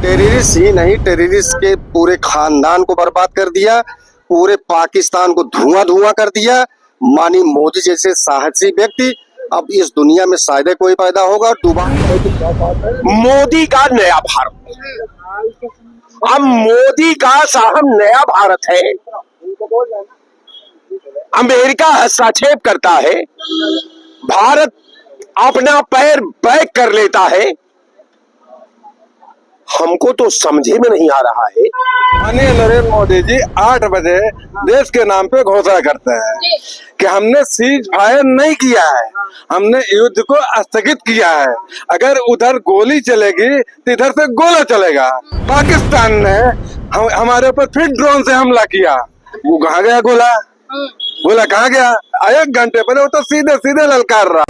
Terrorist ही नहीं, terrorist के पूरे खानदान को बर्बाद कर दिया, पूरे पाकिस्तान को धुआं धुआं कर दिया। मानी मोदी जैसे साहसी व्यक्ति अब इस दुनिया में शायद कोई पैदा होगा। मोदी का नया भारत, अब मोदी का साहब नया भारत है। अमेरिका हस्तक्षेप करता है, भारत अपना पैर बैक कर लेता है। हमको तो समझे में नहीं आ रहा है। माननीय नरेंद्र मोदी जी 8 बजे देश के नाम पे घोषणा करते हैं कि हमने सीज फायर नहीं किया है, हमने युद्ध को स्थगित किया है। अगर उधर गोली चलेगी तो इधर से गोला चलेगा। पाकिस्तान ने हमारे ऊपर फिर ड्रोन से हमला किया। वो कहाँ गया गोला? गोला कहाँ गया? 1 घंटे पहले वो तो सीधे सीधे ललकार रहा।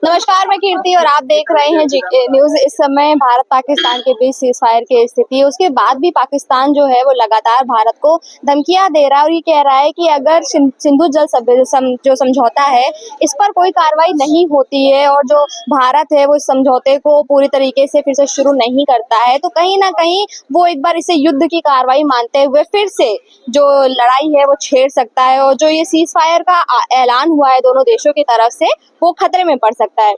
नमस्कार, मैं कीर्ति और आप देख रहे हैं जीके न्यूज। इस समय भारत पाकिस्तान के बीच सीज फायर की स्थिति है। उसके बाद भी पाकिस्तान जो है वो लगातार भारत को धमकियां दे रहा है और ये कह रहा है कि अगर सिंधु जल जो समझौता है इस पर कोई कार्रवाई नहीं होती है और जो भारत है वो इस समझौते को पूरी तरीके से फिर से शुरू नहीं करता है तो कहीं ना कहीं वो एक बार इसे युद्ध की कार्रवाई मानते हुए फिर से जो लड़ाई है वो छेड़ सकता है। और जो ये सीज फायर का ऐलान हुआ है दोनों देशों की तरफ से वो खतरे में पड़ सकता है।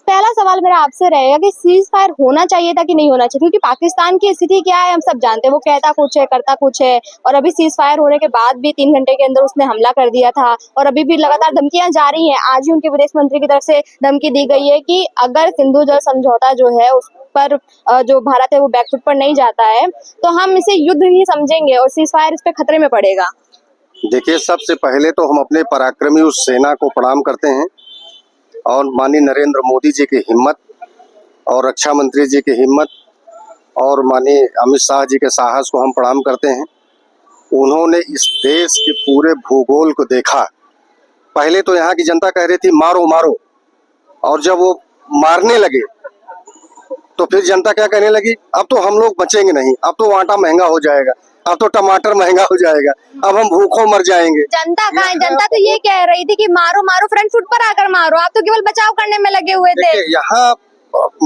पहला सवाल मेरा आपसे रहेगा कि सीज फायर होना चाहिए था कि नहीं होना चाहिए, क्योंकि पाकिस्तान की स्थिति क्या है हम सब जानते हैं। वो कहता कुछ है करता कुछ है और अभी सीज फायर होने के बाद भी 3 घंटे के अंदर उसने हमला कर दिया था और अभी भी लगातार धमकियां जारी हैं। आज ही उनके विदेश मंत्री की तरफ से धमकी दी गई है कि अगर सिंधु जल समझौता जो है उस पर जो भारत है वो बैकफुट पर नहीं जाता है तो हम इसे युद्ध ही समझेंगे और सीज फायर इस पे खतरे में पड़ेगा। देखिए, सबसे पहले तो हम अपने पराक्रमी उस सेना को प्रणाम करते हैं और माननीय नरेंद्र मोदी जी की हिम्मत और रक्षा मंत्री जी की हिम्मत और माननीय अमित शाह जी के साहस को हम प्रणाम करते हैं। उन्होंने इस देश के पूरे भूगोल को देखा। पहले तो यहाँ की जनता कह रही थी मारो मारो, और जब वो मारने लगे तो फिर जनता क्या कहने लगी, अब तो हम लोग बचेंगे नहीं, अब तो आटा महंगा हो जाएगा, अब तो टमाटर महंगा हो जाएगा, अब हम भूखों मर जाएंगे। जनता कहाँ है? जनता तो ये कह रही थी कि मारो मारो, फ्रंट फुट पर आकर मारो, आप तो केवल बचाव करने में लगे हुए थे। यहाँ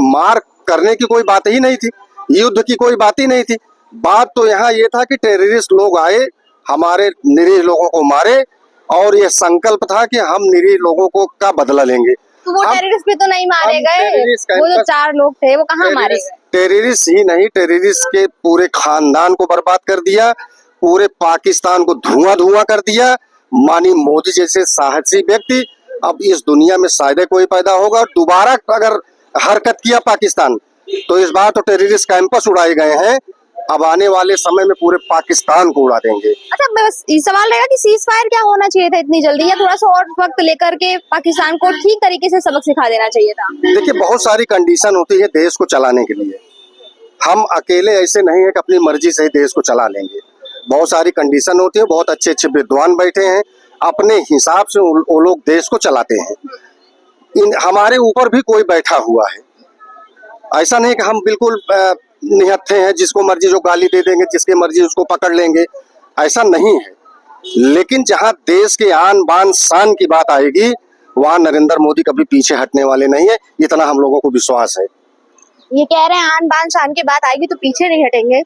मार करने की कोई बात ही नहीं थी, युद्ध की कोई बात ही नहीं थी। बात तो यहाँ ये था कि टेररिस्ट लोग आए, हमारे निरीह लोगों को मारे और ये संकल्प था कि हम निरीह लोगों को का बदला लेंगे। तो वो टेररिस्ट भी तो नहीं मारे गए, वो जो 4 लोग थे वो कहाँ मारे गए? टेररिस्ट ही नहीं, टेररिस्ट के पूरे खानदान को बर्बाद कर दिया, पूरे पाकिस्तान को धुआं धुआं कर दिया। मानी मोदी जैसे साहसी व्यक्ति अब इस दुनिया में शायद कोई पैदा होगा। और दोबारा अगर हरकत किया पाकिस्तान तो इस बार तो टेररिस्ट कैंपस उड़ाए गए हैं, अब आने वाले समय में पूरे पाकिस्तान को उड़ा देंगे। अच्छा, बस ये सवाल रहेगा कि सीज फायर क्या होना चाहिए था इतनी जल्दी, या थोड़ा सा और वक्त लेकर के पाकिस्तान को ठीक तरीके से सबक सिखा देना चाहिए था? देखिए, बहुत सारी कंडीशन होती है देश को चलाने के लिए। हम अकेले ऐसे नहीं है कि अपनी मर्जी से ही देश को चला लेंगे। बहुत सारी कंडीशन होती है, बहुत अच्छे अच्छे विद्वान बैठे हैं, अपने हिसाब से वो लोग देश को चलाते हैं। हमारे ऊपर भी कोई बैठा हुआ है, ऐसा नहीं कि हम बिल्कुल निहत्थे हैं, जिसको मर्जी जो गाली दे देंगे, जिसके मर्जी उसको पकड़ लेंगे, ऐसा नहीं है। लेकिन जहां देश के आन बान शान की बात आएगी वहां नरेंद्र मोदी कभी पीछे हटने वाले नहीं है, इतना हम लोगों को विश्वास है। ये कह रहे हैं आन बान शान की बात आएगी तो पीछे नहीं हटेंगे।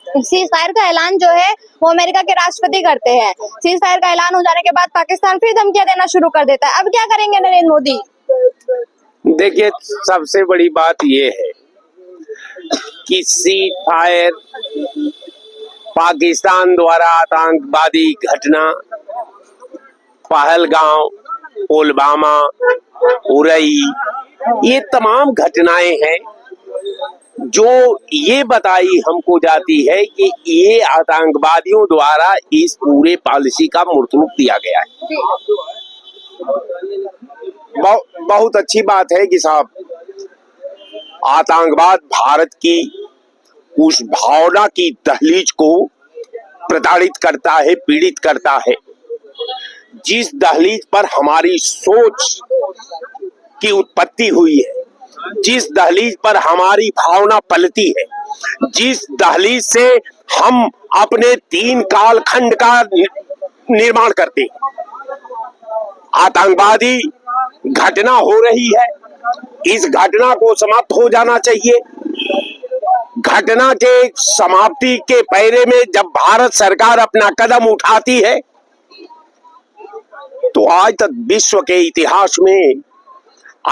सीज फायर का ऐलान जो है वो अमेरिका के राष्ट्रपति करते हैं। सीज फायर का ऐलान हो जाने के बाद पाकिस्तान फिर धमकियां देना शुरू कर देता है। अब क्या करेंगे नरेंद्र मोदी? देखिए, सबसे बड़ी बात ये है कि सीज फायर पाकिस्तान द्वारा आतंकवादी घटना पहलगांव, पुलवामा, उरई, ये तमाम घटनाएं हैं जो ये बताई हमको जाती है कि ये आतंकवादियों द्वारा इस पूरे पॉलिसी का मूर्तरूप दिया गया है। बहुत अच्छी बात है कि साहब आतंकवाद भारत की उस भावना की दहलीज को प्रताड़ित करता है, पीड़ित करता है, जिस दहलीज पर हमारी सोच की उत्पत्ति हुई है, जिस दहलीज पर हमारी भावना पलती है, जिस दहलीज से हम अपने 3 कालखंड का निर्माण करते। आतंकवादी घटना हो रही है, इस घटना को समाप्त हो जाना चाहिए। घटना के समाप्ति के पहले में जब भारत सरकार अपना कदम उठाती है तो आज तक विश्व के इतिहास में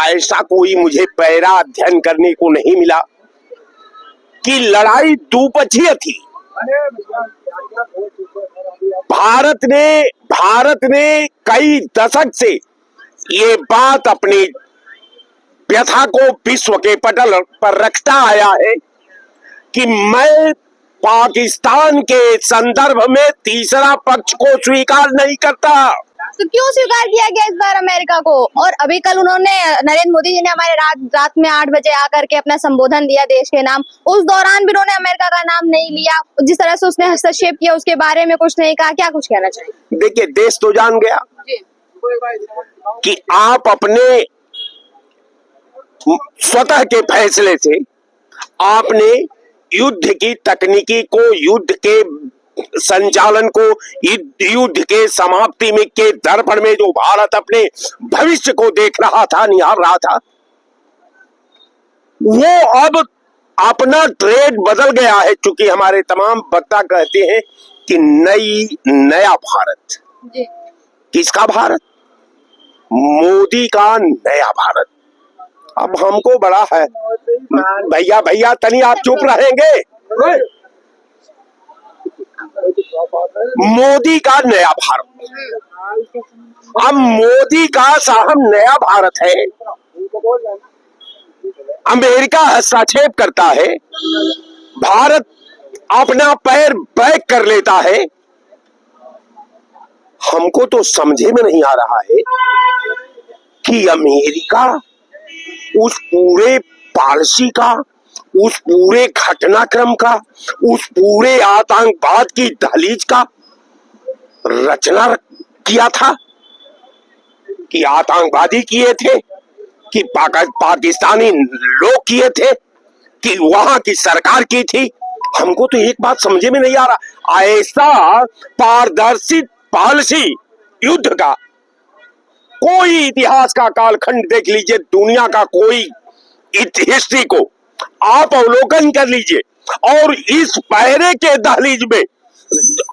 ऐसा कोई मुझे पहला अध्ययन करने को नहीं मिला कि लड़ाई दुपक्षीय थी। भारत ने कई दशक से ये बात अपनी व्यथा को विश्व के पटल पर रखता आया है कि मैं पाकिस्तान के संदर्भ में तीसरा पक्ष को स्वीकार नहीं करता। तो क्यों स्वीकार किया गया इस बार अमेरिका को? और अभी कल उन्होंने नरेंद्र मोदी जी ने हमारे रात में 8 बजे आकर के अपना संबोधन दिया देश के नाम, उस दौरान भी उन्होंने अमेरिका का नाम नहीं लिया। जिस तरह से उसने हस्तक्षेप किया उसके बारे में कुछ नहीं कहा। क्या कुछ कहना चाहिए? देखिए, देश तो जान गया कि आप अपने स्वतः के फैसले से आपने युद्ध की तकनीकी को, युद्ध के संचालन को, युद्ध के समाप्ति में के दर्पण में जो भारत अपने भविष्य को देख रहा था, निहार रहा था, वो अब अपना ट्रेड बदल गया है। क्योंकि हमारे तमाम वक्ता कहते हैं कि नया भारत। किसका भारत? मोदी का नया भारत। अब हमको बड़ा है भैया तनी आप चुप रहेंगे। मोदी का नया भारत। अब मोदी का साहब नया भारत है, अमेरिका हस्तक्षेप करता है, भारत अपना पैर बैक कर लेता है। हमको तो समझे में नहीं आ रहा है कि अमेरिका उस पूरे पॉलिसी का, उस पूरे घटनाक्रम का, उस पूरे आतंकवाद की दहलीज का रचना किया था कि आतंकवादी किए थे, कि पाकिस्तानी लोग किए थे, कि वहां की सरकार की थी। हमको तो एक बात समझे में नहीं आ रहा, ऐसा पारदर्शी पॉलिसी युद्ध का कोई इतिहास का कालखंड देख लीजिए, दुनिया का कोई हिस्ट्री को आप अवलोकन कर लीजिए, और इस पहरे के दहलीज में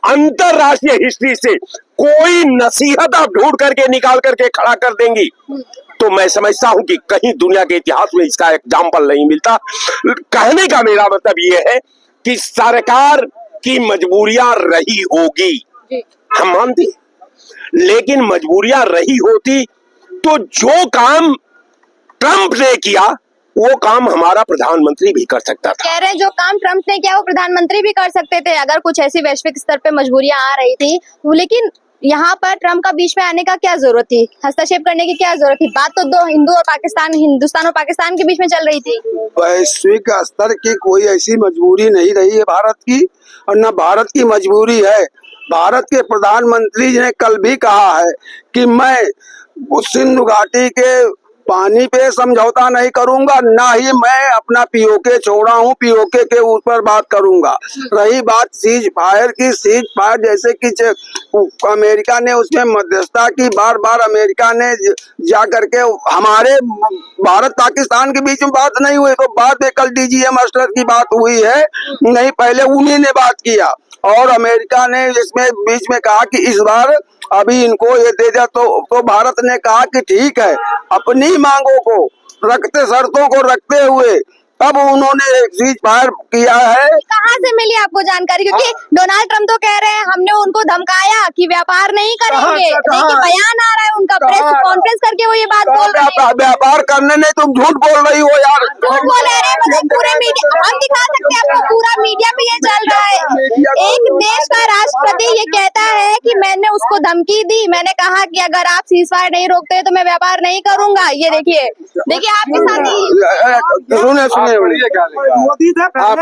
अंतरराष्ट्रीय हिस्ट्री से कोई नसीहत आप ढूंढ करके निकाल करके खड़ा कर देंगी तो मैं समझता हूं कि कहीं दुनिया के इतिहास में इसका एग्जाम्पल नहीं मिलता। कहने का मेरा मतलब यह है कि सरकार की मजबूरियां रही होगी, हम मानते हैं, लेकिन मजबूरियां रही होती तो जो काम ट्रंप ने किया वो काम हमारा प्रधानमंत्री भी कर सकता था। कह रहे हैं जो काम ट्रंप ने किया वो प्रधानमंत्री भी कर सकते थे अगर कुछ ऐसी वैश्विक स्तर पे मजबूरियां आ रही थी। लेकिन यहाँ पर ट्रंप का बीच में आने का क्या जरूरत थी? हस्तक्षेप करने की क्या जरूरत थी? बात तो दो हिंदुस्तान और पाकिस्तान के बीच में चल रही थी। वैश्विक स्तर की कोई ऐसी मजबूरी नहीं रही है भारत की, और न भारत की मजबूरी है। भारत के प्रधानमंत्री जी ने कल भी कहा है कि मैं सिंधु घाटी के पानी पे समझौता नहीं करूंगा, ना ही मैं अपना पीओके छोड़ा हूं, पीओके के ऊपर बात करूंगा। रही बात सीज फायर की, सीज फायर जैसे कि अमेरिका ने उसमें मध्यस्थता की, बार बार अमेरिका ने जा करके हमारे भारत पाकिस्तान के बीच में बात नहीं हुई, तो बाद में कल डीजीएम अस्टर की बात हुई है, नहीं पहले उन्हीं ने बात किया। और अमेरिका ने इसमें बीच में कहा कि इस बार अभी इनको ये दे दिया, तो भारत ने कहा कि ठीक है, अपनी मांगों को रखते, शर्तों को रखते हुए तब उन्होंने एक सीज फायर किया है। कहाँ से मिली आपको जानकारी? क्योंकि डोनाल्ड ट्रंप तो कह रहे हैं हमने उनको धमकाया कि व्यापार नहीं करेंगे, लेकिन बयान आ रहा है उनका, प्रेस कॉन्फ्रेंस करके वो ये बात बोल रहे हैं। व्यापार करने नहीं, तुम झूठ बोल रही हो यार। झूठ बोल रहे हैं मतलब पूरे मीडिया, हम दिखा सकते हैं आपको, पूरा मीडिया पे ये चल रहा है। एक देश का राष्ट्रपति ये कहता है कि मैंने उसको धमकी दी, मैंने कहा कि अगर आप सीज फायर नहीं रोकते तो मैं व्यापार नहीं करूंगा। ये देखिए आपके साथ सुने मोदी से आप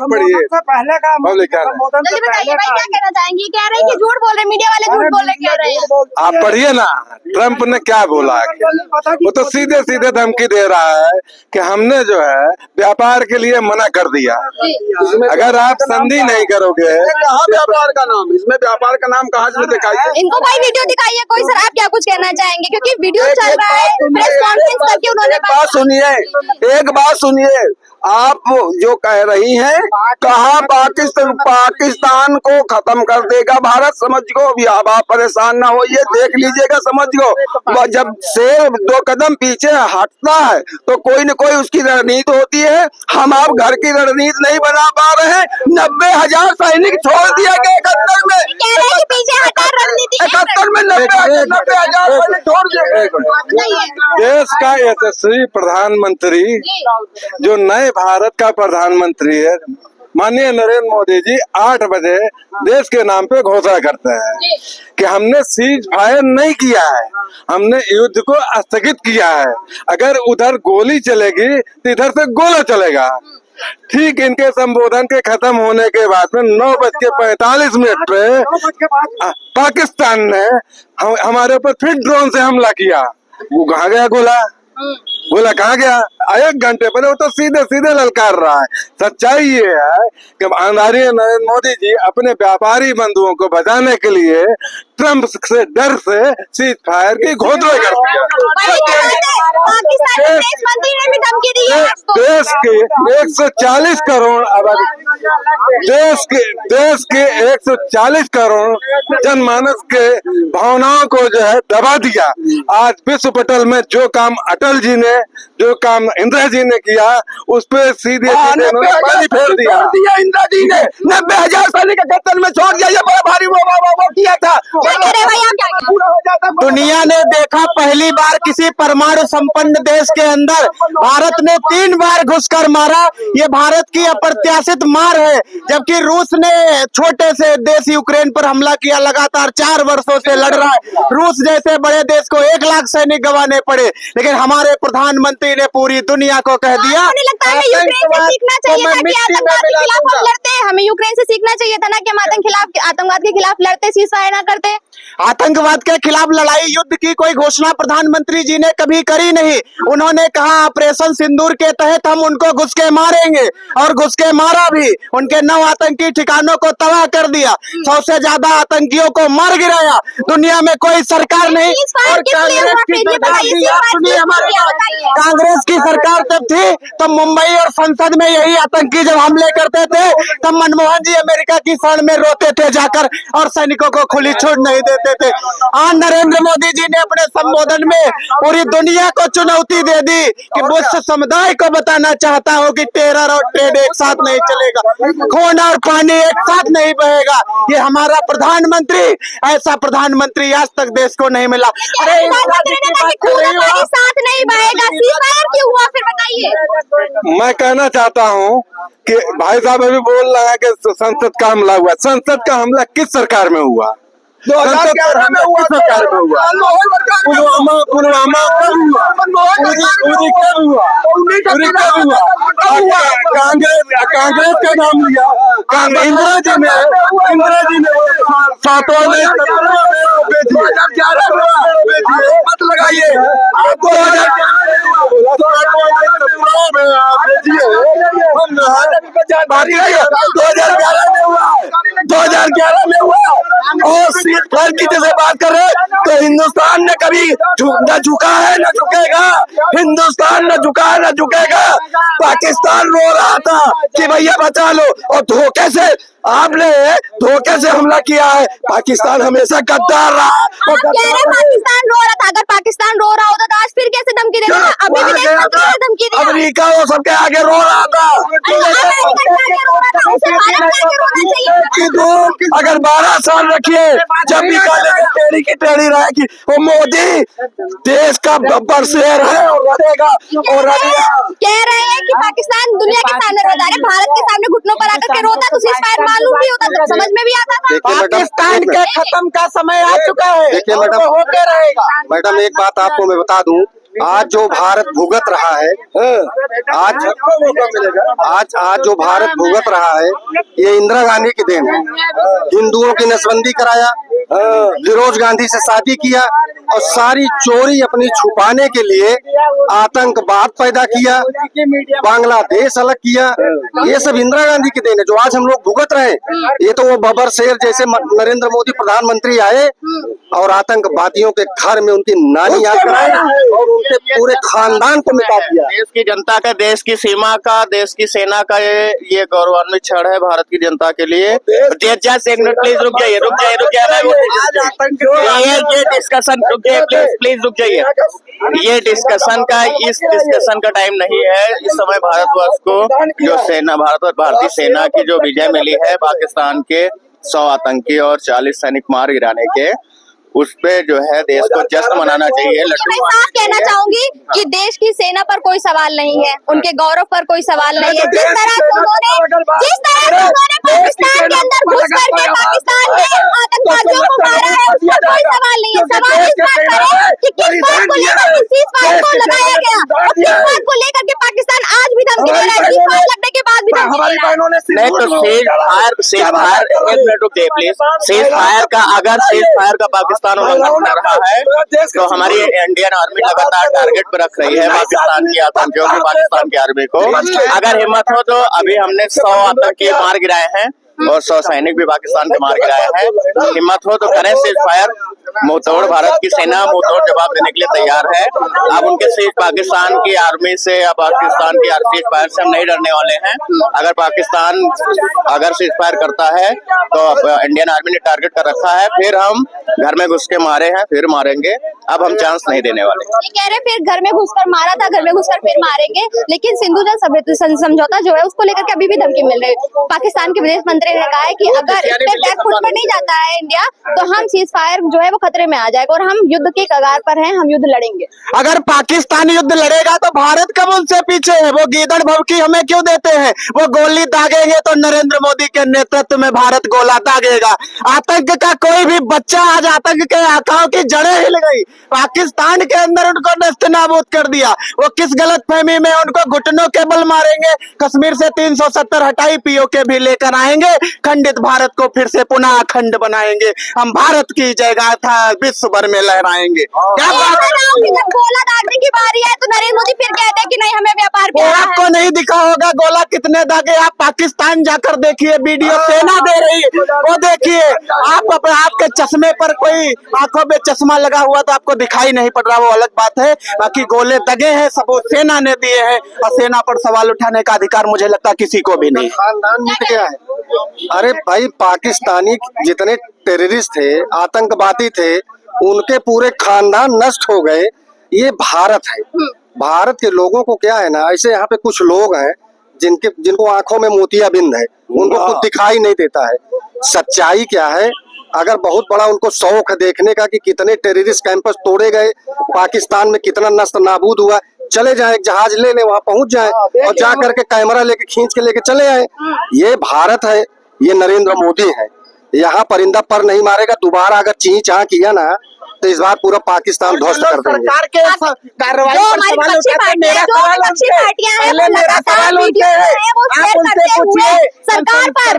पढ़िए पहले का जल्दी बताइए भाई, क्या कहना चाहेंगे? कह रहे हैं कि झूठ बोल रहे, मीडिया वाले झूठ बोल रहे, कह रहे हैं। आप पढ़िए ना, ट्रंप ने क्या बोला है? वो तो सीधे सीधे धमकी दे रहा है कि हमने जो है व्यापार के लिए मना कर दिया, अगर आप संधि नहीं करोगे। कहाँ व्यापार का नाम, इसमें व्यापार का नाम कहाँ से दिखाइए। इनको कोई वीडियो दिखाइए कोई। सर आप क्या कुछ कहना चाहेंगे, क्योंकि वीडियो चल रहा है, प्रेस कॉन्फ्रेंस करके उन्होंने एक बात सुनिए, आप जो कह रही हैं, कहा पाकिस्तान को खत्म कर देगा भारत, समझ गो। अभी अब आप परेशान ना होइए, देख लीजिएगा, समझ गो। जब शेर 2 कदम पीछे हटता है तो कोई न कोई उसकी रणनीति होती है। हम आप घर की रणनीति नहीं बना पा रहे हैं। 90,000 सैनिक छोड़ दिया गया 71 में, कह रहे हैं कि पीछे हटा रणनीति 71 में 90,000 सैनिक छोड़ दिए गए। देश का यशस्वी प्रधानमंत्री, जो नए भारत का प्रधानमंत्री है, माननीय नरेंद्र मोदी जी 8 बजे देश के नाम पे घोषणा करते हैं कि हमने सीज फायर नहीं किया है, हमने युद्ध को स्थगित किया है। अगर उधर गोली चलेगी तो इधर से गोला चलेगा। ठीक इनके संबोधन के खत्म होने के बाद में 9:45 पे पाकिस्तान ने हमारे ऊपर फिर ड्रोन से हमला किया। वो कहाँ गया गोला? गोला कहाँ गया? 1 घंटे पहले वो तो सीधे ललकार रहा है। सच्चाई ये है कि आदरणीय नरेंद्र मोदी जी अपने व्यापारी बंधुओं को बचाने के लिए ट्रंप से डर से सीज फायर की घोषणा कर दिया। देश के 140 करोड़ आबादी, देश के 140 करोड़ जनमानस के भावनाओं को जो है दबा दिया। आज विश्व पटल में जो काम अटल जी ने, जो काम इंदिरा जी ने किया, उस पे सीधे पानी फेर दिया। इंदिरा जी ने 90,000 सैनिक 71 में छोड़ दिया। ये बड़ा भारी वो किया था। दुनिया ने देखा पहली बार किसी परमाणु संपन्न देश के अंदर भारत ने 3 बार घुसकर मारा। ये भारत की अप्रत्याशित मार है। जबकि रूस ने छोटे से देश यूक्रेन पर हमला किया, लगातार 4 वर्षों से लड़ रहा है। रूस जैसे बड़े देश को 1 लाख सैनिक गंवाने पड़े, लेकिन हमारे प्रधानमंत्री ने पूरी दुनिया को कह दिया हमें यूक्रेन से सीखना चाहिए था ना कि हम आतंकवाद के खिलाफ लड़ते, सीज फायर ना करते। आतंकवाद के खिलाफ लड़ाई युद्ध की कोई घोषणा प्रधानमंत्री जी ने कभी करी नहीं। उन्होंने कहा ऑपरेशन सिंदूर के तहत हम उनको घुस के मारेंगे, और घुस के मारा भी। उनके 9 आतंकी ठिकानों को तबाह कर दिया, 100 से ज्यादा आतंकियों को मार गिराया। दुनिया में कोई सरकार नहीं। और कांग्रेस की सरकार जब थी तब मुंबई और संसद में यही आतंकी जब हमले करते थे तब मनमोहन जी अमेरिका की शरण में रोते थे जाकर, और सैनिकों को खुली छूट नहीं देते थे। आज नरेंद्र मोदी जी ने अपने संबोधन में पूरी दुनिया को चुनौती दे दी कि विश्व समुदाय को बताना चाहता हूं कि टेरर और ट्रेड एक साथ नहीं चलेगा, खून और पानी एक साथ नहीं बहेगा। ये हमारा प्रधानमंत्री, ऐसा प्रधानमंत्री आज तक देश को नहीं मिला। अरे साथ नहीं बहेगा, क्यों हुआ फिर बताइए। मैं कहना चाहता हूं कि भाई साहब अभी बोल रहा है कि संसद का हमला हुआ। संसद का हमला किस सरकार में हुआ? 2011 में हुआ। सरकार में हुआ। पुलवामा कब हुआ? उरी कब हुआ? कांग्रेस का नाम लिया। इंदिरा जी ने 7वां मत लगाइए। 2011 में हुआ। और सीट फायर की जैसे बात कर रहे तो हिंदुस्तान ने कभी न झुका है न झुकेगा। हिंदुस्तान न झुका है न झुकेगा। पाकिस्तान रो रहा था कि भैया बचा लो, और धोखे से आपने हमला किया है। पाकिस्तान हमेशा गद्दार रहा। पाकिस्तान रो रहा था। अगर पाकिस्तान रो रहा होता तो आज फिर कैसे धमकी देता? अभी भी धमकी दिया। अमेरिका वो सबके आगे रो रहा था। अगर 12 साल रखिए, जब भी टेढ़ी की टेढ़ी रहेगी। वो मोदी देश का बब्बर शेर है और रहेगा। और कह रहे हैं कि पाकिस्तान दुनिया के सामने रोता है, भारत के सामने घुटनों पर आकर के रोता तो सीज़फायर मालूम भी होता तो समझ में भी आता था। पाकिस्तान के खत्म का समय आ चुका है। देखिए मैडम, होते रहेगा। मैडम एक बात आपको मैं बता दूं आज जो भारत भुगत रहा है, आज जो भारत भुगत रहा है, ये इंदिरा गांधी की देन है। हिंदुओं की नसबंदी कराया, फिरोज गांधी से शादी किया और सारी चोरी अपनी छुपाने के लिए आतंकवाद पैदा किया, बांग्लादेश अलग किया। ये सब इंदिरा गांधी की देन है जो आज हम लोग भुगत रहे हैं। ये तो वो बबर शेर जैसे नरेंद्र मोदी प्रधानमंत्री आए और आतंकवादियों के घर में उनकी नानी याद कराई और उनके पूरे खानदान को मिटा दिया। देश की जनता का, देश की सीमा का, देश की सेना का ये गौरवान्वित क्षण है भारत की जनता के लिए। जस्ट एक मिनट प्लीज रुक जाइए, ये डिस्कशन प्लीज रुक जाइए। ये डिस्कशन का, इस डिस्कशन का टाइम नहीं है। इस समय भारतवर्ष को जो सेना, भारतीय सेना की जो विजय मिली है पाकिस्तान के 100 आतंकी और 40 सैनिक मार गिराने के, उस पे जो है देश को जश्न मनाना चाहिए। मैं साफ कहना चाहूंगी कि देश की सेना पर कोई सवाल नहीं है, उनके गौरव पर कोई सवाल नहीं है। जिस तरह से उन्होंने पाकिस्तान के अंदर घुस करके पाकिस्तान के आतंकवादियों को मारा है, उस पर कोई सवाल नहीं है। सवाल इस बात पर है कि किस बात को लेकर सीज़फायर को लगाया गया और किस बात को लेकर के पाकिस्तान आज भी धमकी दे रहा है, सीज़फायर लगने के बाद भी धमकी दे रहा है। नहीं तो सीज़फायर एक मिनट रुकिए प्लीज। सीज़फायर का, अगर सीज़फायर का पाकिस्तान उल्लंघन कर रहा है तो हमारी इंडियन आर्मी लगातार टारगेट पर रख रही है पाकिस्तान की आतंकियों को, पाकिस्तान की आर्मी को। अगर हिम्मत हो तो अभी हमने 100 आतंकी मार गिराए हैं और 100 सैनिक भी पाकिस्तान के मार गिराए हैं। हिम्मत हो तो करें सीज़फायर। मुंहतोड़ भारत की सेना मुंहतोड़ जवाब देने के लिए तैयार है। अब उनके से पाकिस्तान की आर्मी से या पाकिस्तान की सीज़फायर से हम नहीं डरने वाले हैं। अगर पाकिस्तान अगर सीज़फायर करता है तो इंडियन आर्मी ने टारगेट कर रखा है, फिर हम घर में घुस के मारे हैं, फिर मारेंगे। अब हम चांस नहीं देने वाले। ये कह रहे फिर घर में घुसकर मारा था, घर में घुसकर फिर मारेंगे, लेकिन सिंधु जल समझौता जो है उसको लेकर के अभी भी धमकी मिल रही है। पाकिस्तान के विदेश मंत्री ने कहा है कि अगर इस पे बैक फुट पर नहीं जाता है इंडिया तो हम सीज़फायर जो है वो खतरे में आ जाएगा और हम युद्ध के कगार पर हैं, हम युद्ध लड़ेंगे। अगर पाकिस्तान युद्ध लड़ेगा तो भारत कब उनसे पीछे है? वो गीदड़ भौंकी हमें क्यों देते हैं? वो गोली दागेंगे तो नरेंद्र मोदी के नेतृत्व में भारत गोला दागेगा। आतंक का कोई भी बच्चा, आज आतंक के आकाओं की जड़ें हिल गई। पाकिस्तान के अंदर उनको नेस्तनाबूद कर दिया। वो किस गलतफहमी में उनको घुटनों के बल मारेंगे? कश्मीर से 370 हटाई, पीओके भी लेकर आएंगे, खंडित भारत को फिर से पुनः अखंड बनाएंगे। हम भारत की जयगाथा विश्व भर में लहराएंगे। क्या जब गोला दागने की बारी है तो नरेंद्र मोदी फिर कहते हैं कि नहीं हमें व्यापार प्यारा है। आपको नहीं दिखा होगा गोला कितने दागे? आप पाकिस्तान जाकर देखिए, वीडियो सेना दे रही है, वो देखिए। आपके चश्मे पर कोई आंखों में चश्मा लगा हुआ तो आपको दिखाई नहीं पड़ रहा, वो अलग बात है। बाकी गोले दगे हैं सब सेना ने दिए हैं और सेना पर सवाल उठाने का अधिकार मुझे लगता किसी को भी नहीं। खानदान मिट गया है। अरे भाई, पाकिस्तानी जितने टेररिस्ट थे, आतंकवादी थे, उनके पूरे खानदान नष्ट हो गए। ये भारत है। भारत के लोगों को क्या है ना, ऐसे यहाँ पे कुछ लोग हैं जिनको आंखों में मोतियाबिंद है, उनको कुछ दिखाई नहीं देता है। सच्चाई क्या है? अगर बहुत बड़ा उनको शौक है देखने का कि कितने टेररिस्ट कैंपस तोड़े गए, पाकिस्तान में कितना नष्ट नाबूद हुआ, चले जाए, एक जहाज ले ले, वहां पहुंच जाए और जा करके कैमरा लेके खींच के लेके चले आए। ये भारत है, ये नरेंद्र मोदी है। यहाँ परिंदा पर नहीं मारेगा। दोबारा अगर चीं चाह किया ना तो इस बार पूरा पाकिस्तान ध्वस्त कर देंगे। सरकार के कार्रवाई जो पर हमारी सवाल पक्षी उठाते हैं, पार्टियां मेरा जो सवाल विपक्षी उनसे है। पार्टियां हैं पहले वो मेरा लगातार सवाल वीडियो उनसे है। वो आप शेयर उनसे करते हुए पूछिए, सरकार पर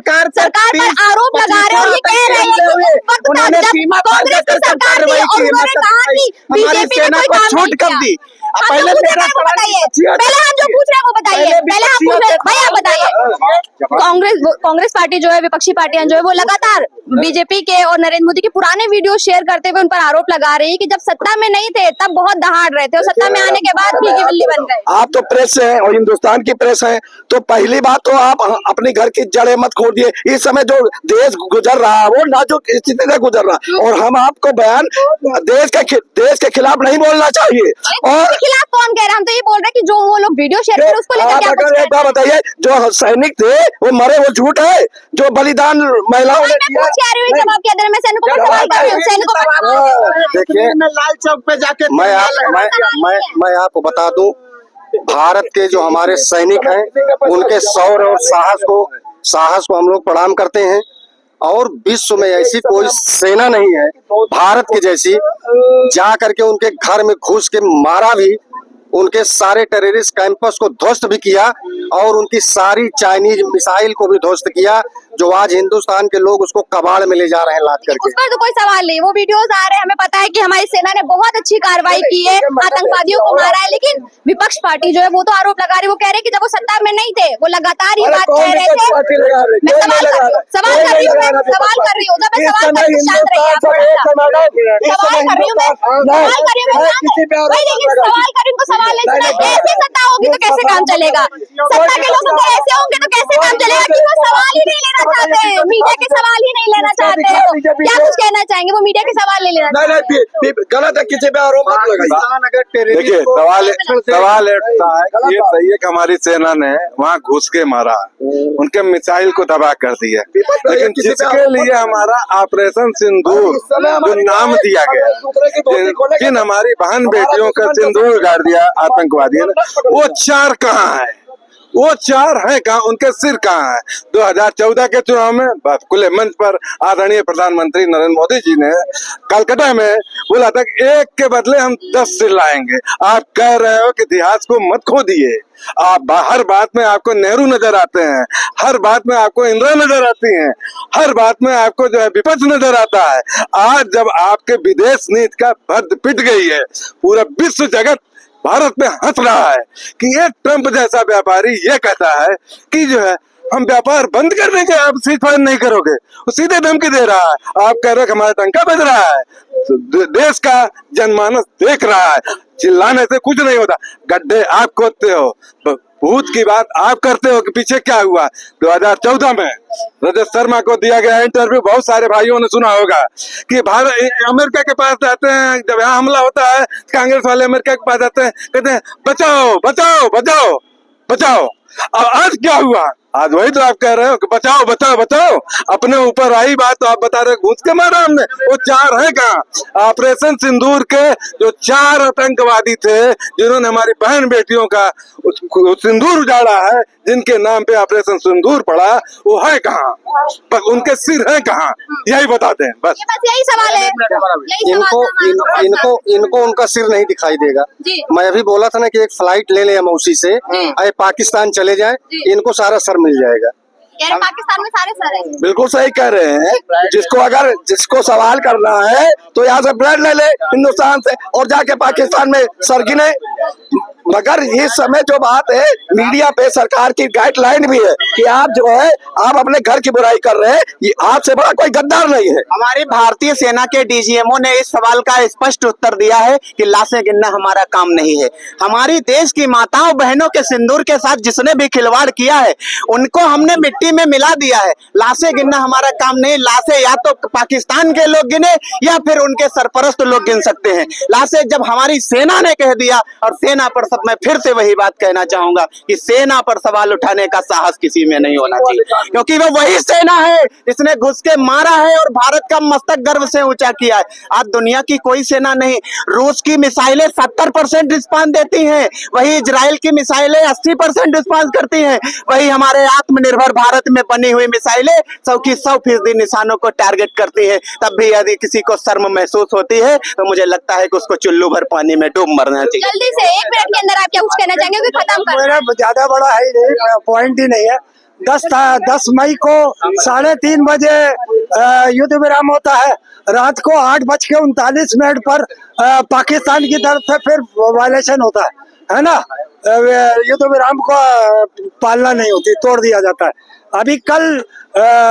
आरोप लगा रहे हैं और ये कह रहे हैं कि उस वक्त उन्होंने जब सीमा पार कांग्रेस की कर सरकार थी कार्रवाई और की, उन्होंने कहा कि हमारी बीजेपी ने सेना कोई को काम छूट नहीं कब दी? किया। पहले मेरा सवाल बताइए, पूछिए। पहले हम जो पूछ रहे हैं वो बताइए, पहले हम पूछ रहे हैं, भैया बताइए। कांग्रेस पार्टी जो है, विपक्षी पार्टियां जो है वो लगातार बीजेपी के और नरेंद्र मोदी के पुराने वीडियो शेयर करते हुए उन पर आरोप लगा रही है कि जब सत्ता में नहीं थे तब बहुत दहाड़ रहे थे और सत्ता में आने के बाद फीकी बिल्ली बन गए। आप तो प्रेस से हैं और हिंदुस्तान की प्रेस है, तो पहली बात तो आप अपने घर की जड़ें मत खोदिए। इस समय जो देश गुजर रहा है वो नाजुक स्थिति से गुजर रहा है और हम आपको बयान देश के खिलाफ नहीं बोलना चाहिए। और खिलाफ कौन कह रहा है? हम तो ये बोल रहे हैं कि जो वो लोग वीडियो शेयर कर उसको लेकर एक बात बताइए, जो सैनिक थे वो मरे, वो झूठ है? जो बलिदान महिलाओं ने दिया, देखिए, लाल चौक पे जाके मैं आपको बता दूं, भारत के जो हमारे सैनिक हैं उनके शौर्य और साहस को हम लोग प्रणाम करते हैं। और विश्व में ऐसी कोई सेना नहीं है भारत की जैसी, जा करके उनके घर में घुस के मारा भी, उनके सारे टेररिस्ट कैंपस को ध्वस्त भी किया और उनकी सारी चाइनीज मिसाइल को भी ध्वस्त किया, जो आज हिंदुस्तान के लोग उसको कबाड़ में ले जा रहे हैं लाद करके। उस पर तो कोई सवाल नहीं, वो वीडियोस आ रहे हैं, हमें पता है कि हमारी सेना ने बहुत अच्छी कार्रवाई की है, आतंकवादियों को मारा है, लेकिन विपक्ष पार्टी जो है वो तो आरोप लगा रही है, वो कह रहे हैं कि जब वो सत्ता में नहीं थे वो लगातार ये बात कह रहे थे। मैं सवाल कर रही हूँ, जब मैं सवाल कर रही हूँ शांत रहिए आप, सवाल कर रही हूँ मैं, सवाल कर रही हूँ उनको सवाल नहीं सुना। ऐसी सत्ता होगी तो कैसे काम चलेगा, सत्ता के लोग अगर ऐसे होंगे तो कैसे काम चलेगा कि वो सवाल ही नहीं लेना चाहते हैं, मीडिया के सवाल ही नहीं लेना चाहते हैं। क्या कुछ कहना चाहेंगे, वो मीडिया के सवाल नहीं लेना चाहते? गलत है, किसी पे आरोप मत लगाइए। देखिए सवाल उठता है, ये सही है कि हमारी सेना ने वहाँ घुस के मारा, उनके मिसाइल को तबाह कर दिया, लेकिन जिसके लिए हमारा ऑपरेशन सिंदूर जो नाम दिया गया, जिन हमारी बहन बेटियों का सिंदूर गाड़ दिया आतंकवादियों ने, वो 4 कहाँ है? वो 4 है कहाँ? उनके सिर कहाँ है? 2014 के चुनाव में खुले मंच पर आदरणीय प्रधानमंत्री नरेंद्र मोदी जी ने कलकत्ता में बोला था कि 1 के बदले हम 10 सिर लाएंगे। आप कह रहे हो कि इतिहास को मत खो दिए। आप हर बात में आपको नेहरू नजर आते हैं, हर बात में आपको इंदिरा नजर आती हैं, हर बात में आपको जो है विपक्ष नजर आता है। आज जब आपके विदेश नीति का भद्द पिट गई है, पूरा विश्व जगत भारत में हंस रहा है कि एक ट्रंप जैसा व्यापारी ये कहता है कि जो है हम व्यापार बंद कर देंगे, आप सीजफायर नहीं करोगे, वो सीधे धमकी दे रहा है। आप कह रहे हो कि हमारा टंका बज रहा है, तो देश का जनमानस देख रहा है, चिल्लाने से कुछ नहीं होता। गड्ढे आप खोदते हो, भूत की बात आप करते हो कि पीछे क्या हुआ। 2014 में रजत शर्मा को दिया गया इंटरव्यू, बहुत सारे भाइयों ने सुना होगा कि भारत अमेरिका के पास जाते हैं, जब यहाँ हमला होता है कांग्रेस वाले अमेरिका के पास जाते हैं, कहते हैं बचाओ बचाओ बचाओ बचाओ। अब आज क्या हुआ? आज वही तो आप कह रहे हो कि बचाओ बचाओ बचाओ, अपने ऊपर आई बात तो आप बता रहे घुस के मारा हमने। वो 4 है कहाँ? ऑपरेशन सिंदूर के जो 4 आतंकवादी थे जिन्होंने हमारी बहन बेटियों का सिंदूर उजाड़ा है, जिनके नाम पे ऑपरेशन सिंदूर पड़ा, वो है कहाँ? उनके सिर है कहाँ? यही बताते हैं बस यही सवाल है। इनको उनका सिर नहीं दिखाई देगा। मैं अभी बोला था ना कि एक फ्लाइट ले ले हम उसी से, पाकिस्तान चले जाए, इनको सारा सर मिल जाएगा। पाकिस्तान में सारे सर हैं। बिल्कुल सही कह रहे हैं। जिसको सवाल करना है तो यहाँ से ब्लड ले ले हिंदुस्तान से और जाके पाकिस्तान में सर गिने। मगर इस समय जो बात है, मीडिया पे सरकार की गाइडलाइन भी है कि आप जो है आप अपने घर की बुराई कर रहे हैं, ये आपसे बड़ा कोई गद्दार नहीं है। हमारी भारतीय सेना के डीजीएमओ ने इस सवाल का स्पष्ट उत्तर दिया है कि लाशें गिनना हमारा काम नहीं है। हमारी देश की माताओं बहनों के सिंदूर के साथ जिसने भी खिलवाड़ किया है उनको हमने मिट्टी में मिला दिया है। लाशें गिनना हमारा काम नहीं, लाशें या तो पाकिस्तान के लोग गिने या फिर उनके सरपरस्त लोग गिन सकते हैं। लाशें जब हमारी सेना ने कह दिया, और सेना पर मैं फिर से वही बात कहना चाहूंगा कि सेना पर सवाल उठाने का साहस किसी में नहीं होना चाहिए, क्योंकि वो वही सेना है जिसने घुस के मारा है और भारत का मस्तक गर्व से ऊंचा किया है। आज दुनिया की कोई सेना नहीं। रूस की मिसाइलें 70% रिस्पांस देती हैं, वही इजराइल की मिसाइलें 80% रिस्पांस करती हैं, वही हमारे आत्मनिर्भर भारत में बनी हुई मिसाइलें 100% निशानों को टारगेट करती है। तब भी यदि किसी को शर्म महसूस होती है तो मुझे लगता है कि उसको चुल्लू भर पानी में डूब मरना चाहिए। जल्दी से 1 मिनट के अंदर आप क्या कुछ कहना चाहेंगे? खत्म कर। मेरा ज्यादा बड़ा है नहीं, पॉइंट ही नहीं है। 10 मई को 3:30 बजे युद्ध विराम होता है। रात को 8:39 पर पाकिस्तान की तरफ से फिर वायलेशन होता है ना। युद्ध विराम को पालना नहीं होती, तोड़ दिया जाता है। अभी कल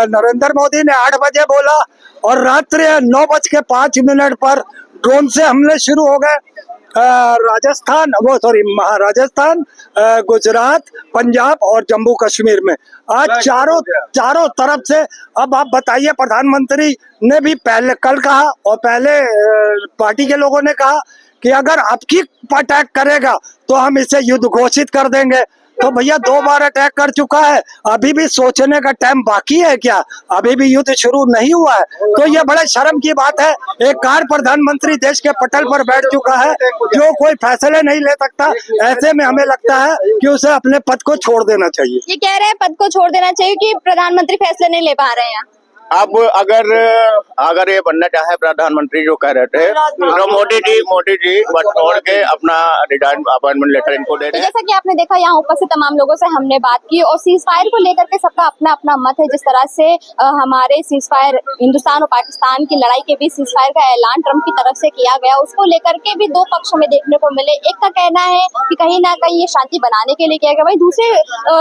नरेंद्र मोदी ने 8 बजे बोला और रात्रि 9:05 पर ड्रोन से हमले शुरू हो गए। महाराजस्थान, गुजरात, पंजाब और जम्मू कश्मीर में आज चारों तरफ से। अब आप बताइए, प्रधानमंत्री ने भी पहले कल कहा और पहले पार्टी के लोगों ने कहा कि अगर आपकी अटैक करेगा तो हम इसे युद्ध घोषित कर देंगे। तो भैया 2 बार अटैक कर चुका है, अभी भी सोचने का टाइम बाकी है क्या? अभी भी युद्ध शुरू नहीं हुआ है। तो ये बड़े शर्म की बात है, एक कार प्रधानमंत्री देश के पटल पर बैठ चुका है जो कोई फैसले नहीं ले सकता। ऐसे में हमें लगता है कि उसे अपने पद को छोड़ देना चाहिए। ये कह रहे हैं पद को छोड़ देना चाहिए कि प्रधानमंत्री फैसले नहीं ले पा रहे हैं। अब अगर ये बनना चाहे प्रधानमंत्री जो कह रहे थे तो मोदी जी छोड़ के अपना रिजाइन अपॉइंटमेंट लेटर इनको दे तो दें। जैसा कि आपने देखा यहाँ उपस्थित तमाम लोगों से हमने बात की और सीज फायर को लेकर के सबका अपना अपना मत है। जिस तरह से हमारे सीज फायर हिंदुस्तान और पाकिस्तान की लड़ाई के बीच सीज फायर का ऐलान ट्रंप की तरफ से किया गया, उसको लेकर के भी दो पक्ष हमें देखने को मिले। एक का कहना है कि कहीं ना कहीं ये शांति बनाने के लिए किया गया, वहीं दूसरे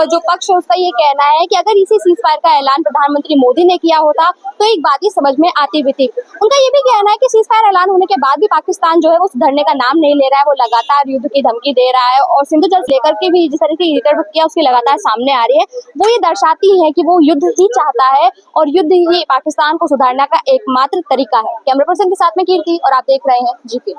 जो पक्ष है उसका ये कहना है कि अगर इसी सीज फायर का ऐलान प्रधानमंत्री मोदी ने किया होता तो एक बात ही समझ में आती भी थी। उनका ये भी कहना है कि सीज फायर ऐलान होने के बाद भी पाकिस्तान जो है वो सुधरने का नाम नहीं ले रहा है, वो लगातार युद्ध की धमकी दे रहा है और सिंधु जल लेकर के भी जिस तरह की किया उसकी लगातार सामने आ रही है, वो ये दर्शाती है कि वो युद्ध ही चाहता है और युद्ध ही पाकिस्तान को सुधारने का एकमात्र तरीका है। कैमरा पर्सन के साथ में कीर्ति और आप देख रहे हैं जीके।